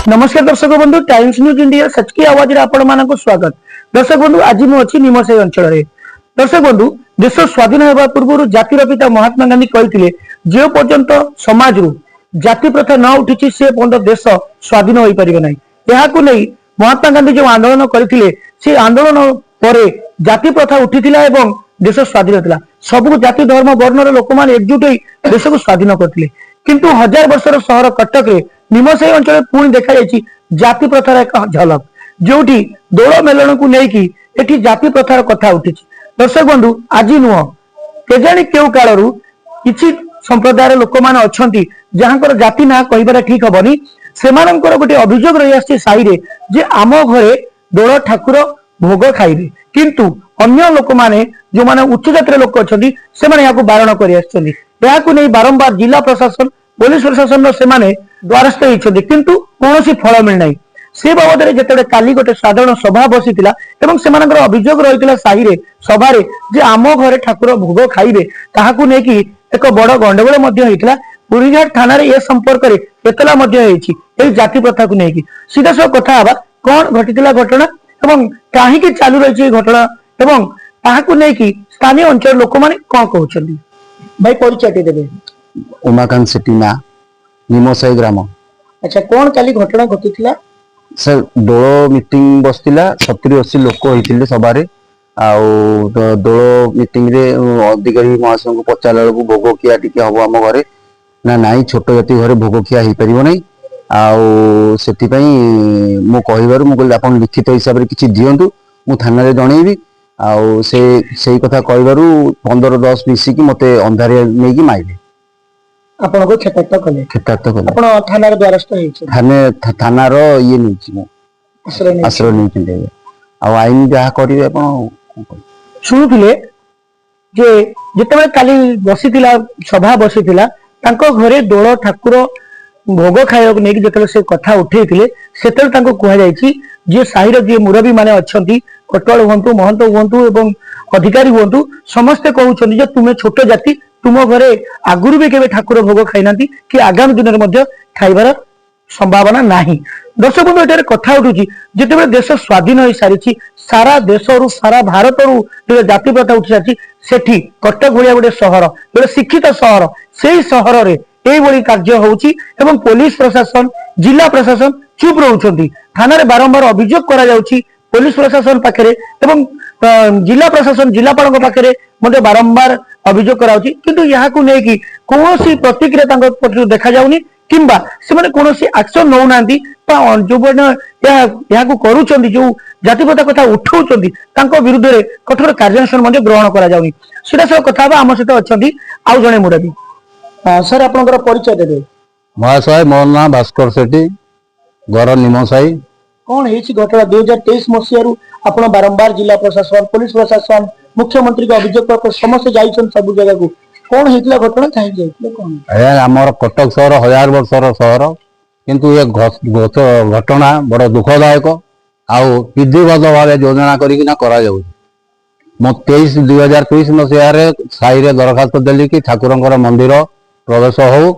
नमस्कार दर्शक बंधु टाइम्स न्यूज इंडिया सचकी आवाज आपण मानक स्वागत। दर्शक बंधु आज मु अच्छी निमसाई अंचल रे। दर्शक बंधु देश स्वाधीन होगा पूर्व जातिर पिता महात्मा गांधी कहते जो पर्यंत समाज रु जाति प्रथा न उठी से पर्यंत देश स्वाधीन हो पारिबे नाही। याकू नहीं महात्मा गांधी जो आंदोलन करथिले से आंदोलन परे जाति प्रथा उठीथिला एवं देश स्वाधीन होता। सब जाति धर्म वर्ण लोक मैंने एकजुट हो देश को स्वाधीन करथिले। किंतु हजार वर्षर सहर कटक रे निमसाई अंचल पुणी देखा जाति प्रथार एक झलक जो दोल मेलन को लेकिन एठी जाति प्रथार कथा उठी। दर्शक बंधु आज नुह केजाणी केउ कालरू किछि संप्रदायर लोक माने अछंती जहांकर जाति ना कहिबार ठीक हबनी सेमानंकर गोटे अभियोग रही आछि साई रे जे आम घरे दोल ठाकुर भोग खाइबे किंतु अन्य लोक माने जो माने उच्च जातिर लोक अछंती से माने याको बारण करि आछंती। याको नै बारंबार जिला प्रशासन पुलिस प्रशासन से द्वारस्थ होती किंतु कौन फल मिलना से बाबद में जिते काली गोटे साधारण सभा बसी अभियोग रही साहि रे सभा जे आम घरे ठाकुर भोग खाइबे ताहाकू नेकी एक बड़ गंडगोल पुरीघाट थाना ए संपर्क में एतला जाति प्रथा को लेकिन सीधा सब कथा हवा कौन घटी घटना एवं कहीं चालू रही घटना एवं ताहाकू नेकी स्थानीय अंचल लोक मैंने कौन कहते भाई परिचय देवे। उमाकांत सेठी ना निमसाई ग्राम। अच्छा कौन काली घटना घटी सर दोल मीटिंग बसला 70-80 लोक होते सभा दोल मीटिंग रे अधिकारी महाशय को पचारा बेलू भोग खिया टी हम आम घरे ना नाई छोट जाति घरे भोग खिया हो पार ना से मु कहबार मुझे आप लिखित हिसाब से किसी दिंतु मु थाना जनईबी से कथा कहबारू 15-10 मिसिकी मत अंधारिया नहीं माइले आपनको खेतार्थ कले आपण थानार द्वारस्थ हेछि थानार ये नहीं आश्रय नहीं आईन जहाँ करेंगे शुणुले जे जिते काली बसीला सभा बसीला घरे दोल ठाकुर भोग खाइबा नहीं जिते से कथा उठे से कहुई जी साहिर जी मुरबी माने अच्छी कटवाल हूँ महंत हूँ एवं अधिकारी हूँ समस्ते कहते तुम्हें छोट जाति तुम घरे आगुरी भी केवे ठाकुर भोग खाई ना कि आगामी दिन में खाइबार संभावना नहीं। दर्शक बंधु एटारे कथा उठुची जिते देश स्वाधीन हो सारी सारा देश रु सारा भारत रु जाति प्रथा उठी सारी सेठी कटक भलिया गोटे सहर गोटे शिक्षित सहर से सहर रे एई कार्य होउची एवं पुलिस प्रशासन जिला प्रशासन चुप रहउछंती थाना रे बारंबार अभियोग करा जाउची पुलिस प्रशासन पाखरे एवं जिला प्रशासन जिलापाल पाखे बारंबार अभियोग कराउची किंतु याकू नेकी कोनोसी प्रतिक्रिया देखा जाउनी किंबा से माने कोनोसी एक्शन नौ नांती जो याकू करूचंती जो जाति प्रथा कथा उठाउचंती तांको विरुद्ध रे कठोर कार्यानुष्ठान मध्ये ग्रहण करा जाउनी सेटा सब कथा बा हम सहित अछंती आउ जणे मुरबी सर आपनकर परिचय देबे। महाशय मोर नाम भास्कर सेठी घर निमसाई कौन हेछि घटना 2023 मसियारू आपण बारंबार जिला प्रशासन पुलिस प्रशासन मुख्यमंत्री को अभियोग कर समस्त जाइछन सब जगह को कौन हेतला घटना काहे जाइतले कौन ए हमर कटक शहर 1000 वर्षर शहर किंतु ये घटना बड़ दुखदायक आउ विधिबद्ध भाव योजना करिकिना करा जाउ मो 2023 मसिया रे साई रे दरखास्त देली कि ठाकुरंकर मंदिर प्रवेश हो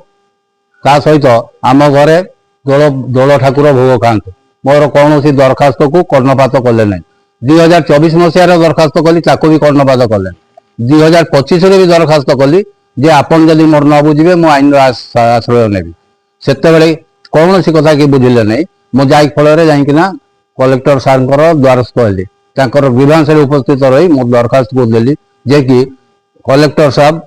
ता सहित आम घरे दोल ठाकुर भोग खांतु मोर कौन दरखास्त को कर्णपात कले ना 2024 मसीह दरखास्त कली ताको भी कर्णपात कले 2025 भी दरखास्त कली जे आपन जदि मोर न बुझे मो आईन आश्रय नेबी से कौन सी कथा कि बुझिले नहीं मो जाई फल जाइकिना कलेक्टर सार द्वारस्थ हेली ग्रीवांस उपस्थित रही मो दरखास्त को देली जे कि कलेक्टर साहब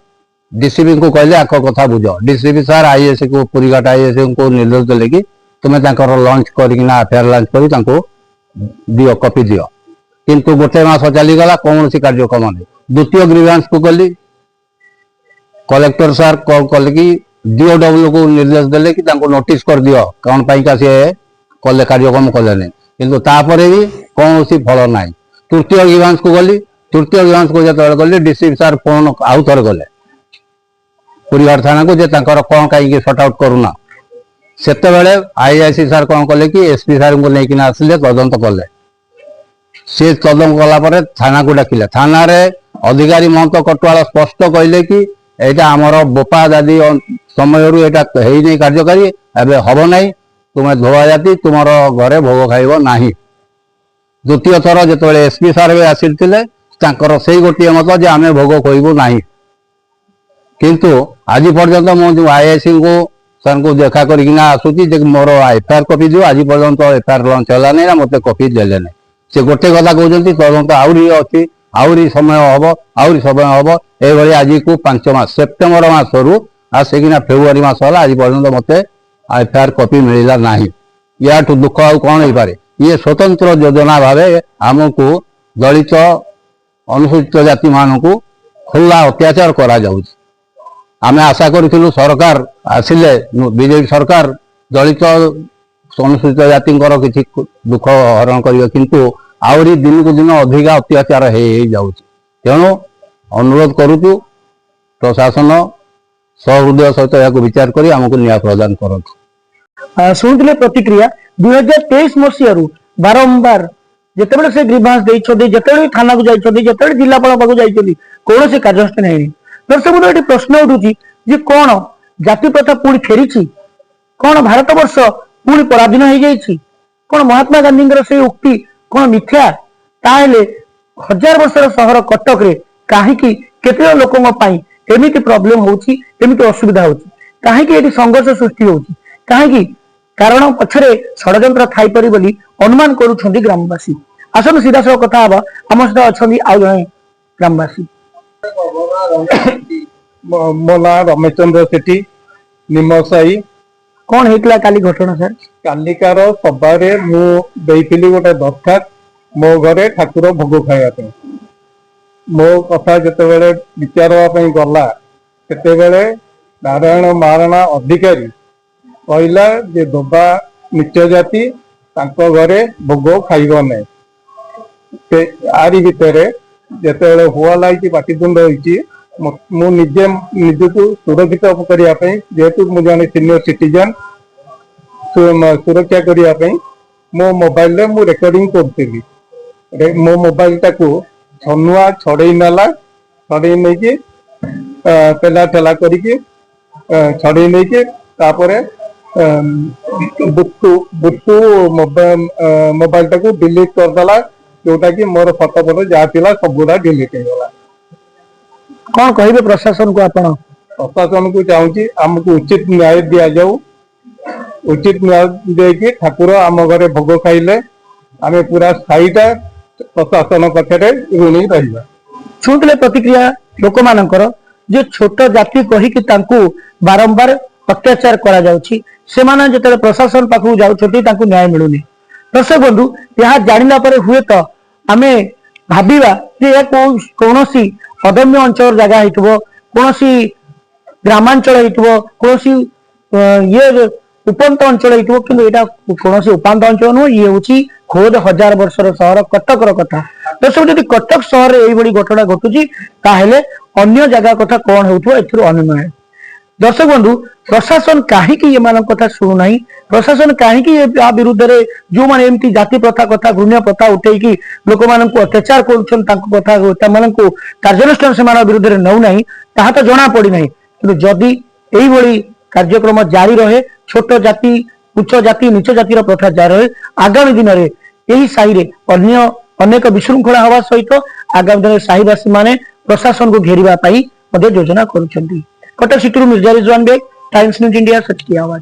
डीसीपी को कहले आक कथा बुझ डीसीपी सार आईएस को पुरीघाट आईएस को निर्देश देले कि तुम्हें लंच करना एफआईआर लंच कर दियो कॉपी दियो किंतु गोटे मास चलीगला कौन सी कार्यक्रम नहीं द्वितीय ग्रीवांस को गली कलेक्टर सार कॉल कले कि डीओडब्ल्यू को निर्देश देले कि नोटिस कर दियो कौन पाइका सी कले कार्यक्रम कले नहीं किंतु तापरे भी कौन सी फल ना तृतीय ग्रीवांस को गली तृतीय ग्रीवांस को जो गली डीसीपी सार फोन आउ थे गले पुरीघाट थाना को जे कौन कहीं सर्ट आउट करूना सेतेबेले आईआईसी सार कौन कले कि एसपी सार को लेकिन आसिले तदंत कले से तदंत कला थाना को डाकिले थाना रे अधिकारी महंत कटवाल स्पष्ट कहले कि एटा आमर बोपा दादी समय कार्यकारी एवं हम ना तुम धोआ जाति तुम घरे भोग खाइब नाही। द्वितीय थर जो एसपी सार भी आसिले से गोटे मत जे आम भोग खोबू ना। किंतु आज पर्यंत मुझे आईआईसी को सर को देखा करना आसूची मोर एफआईआर कॉपी दियो। आज पर्यंत एफआईआर लंच है ना मत कॉपी देले ना। से गोटे कथा कहते तदंत आहरी अच्छी आहरी समय हम आहरी समय हम ये आज को 5 मास सेप्टेम्बर मसरू आसिकिना फेब्रुआरी मास है आज पर्यंत मत एफआईआर कॉपी मिलला ना। या दुख आउ कौन हो पारे। ये स्वतंत्र योजना भाव आमको दलित अनुसूचित जाति मान को खुला अत्याचार करा जाउछि। आमे आशा करूँ सरकार आसिले बीजेपी सरकार दलित अनुसूचित जाति किसी दुख हरण करियो किंतु आहरी दिन को दिन अधिका अत्याचार हो जाउछि। तेणु अनुरोध करूँ प्रशासन सहृदय सहित या विचार करी आमको न्याय प्रदान करत। शुणुले प्रतिक्रिया 2023 मसीह बारंबार जितेबाला से ग्रीभांस जिते थाना को जाते जिलापाल पाक जाती कौन से कार्यानुष्ठान है। दर्शक बंधु ये प्रश्न उठुची जे कौन जाति प्रथा पुणी फेरी कौन भारत वर्ष पुणी पराधीन हो जाइए कौन महात्मा गांधी से उक्ति कौन मिथ्या ताहले 1000 वर्षर सहर कटक रे कहीं केते लोकों एमिति प्रॉब्लम होची एमिति असुविधा होची कहीं संघर्ष सृष्टि होची कहीं कारण पछरे षड्यंत्र थाई परी बोली अनुमान करुछंती ग्रामवासी। आसन सीधा सब कथा हबा हम सहित अछंती आ जणे ग्रामवासी। मो ना रमेश चंद्र सेठी निमसाई। कौन हेतला काली घटना सर? कालिकार सभारे मु देइथिली गोटे दरखास्त मो घरे ठाकुर भोग खाइबा पे। मो कथा जेतेबेले विचारवा पे गला सेतेबेले नारायण महाराणा अधिकारी कहला जे दोबा नीच जाति तांको घरे भोग खाइब नै। आरी भितर जेतेबेले हुआ लागी पाटितुंड होईची मु निजे निजको सुरक्षित करने जेहेतु मुझे जन सीनियर सिटीजन सुरक्षा करने मो मोबाइल मु रेकर्डिंग करी मो मोबाइल टाको छनुआ छड़े नाला छड़े नहीं पेला ठेला करके छड़े नहीं बुट्टू बुट्टू मोबाइल टाको डिलीट करदेला जोटा कि मोर फटो फटो जहाँ थी सबूरा डिलीट हो। कौन कहे प्रशासन को? आपण प्रशासन को चाहूँगी आमको उचित न्याय दि जाऊ। उचित न्याय देकी ठाकुर आम घरे भोग खाइले आम पूरा साईटा प्रशासन पाखे ऋणी रहा। शुणुले प्रतिक्रिया लोक मानकर जे छोट जाति कहीकि तांकू बारंबार अत्याचार करा जाउछि से माने जेतले प्रशासन पाखु जाउछथि तांकू न्याय मिलुनी। दर्शक बंधु यह जानिला परे हुए तो आमे भाबिबा जे या कोनोसी अदम्य अंचल जगह हितबो कोनोसी ग्रामांचल हितबो कोनोसी ये उपांत अंचल हितबो किंतु एटा कोनोसी उपांत अंचल नो ये होची खोद 1000 वर्षर शहर कटकर कथा। दर्शक जदि कटक शहर एई बड़ी घटना घटुची ताहेले अन्य जगह कथा कोन होथो एथिरो अनुमान। दर्शक बंधु प्रशासन कहीं ये कथा शुणु ना प्रशासन कहीं विरुद्ध रे जो माने एमती जाति प्रथा कथा घृण्य प्रथा उठेकी लोक मान अत्याचार कर कार्यानुष्ठान से विरुद्ध रे नौ ना ताहा तो जना पड़ी ना। कि जदि यही कार्यक्रम जारी रहे छोट जाति उच्च जाति नीच जातिर प्रथा जारी रहे आगामी दिन में यही साही रे अन्य अनेक विशृंखला हवा सहित आगामी दिन साहीवासी माने प्रशासन को घेरिबा पाई योजना करुछंती। Cuttack city Mirza Rizwan Baig, Times News India, सच की आवाज।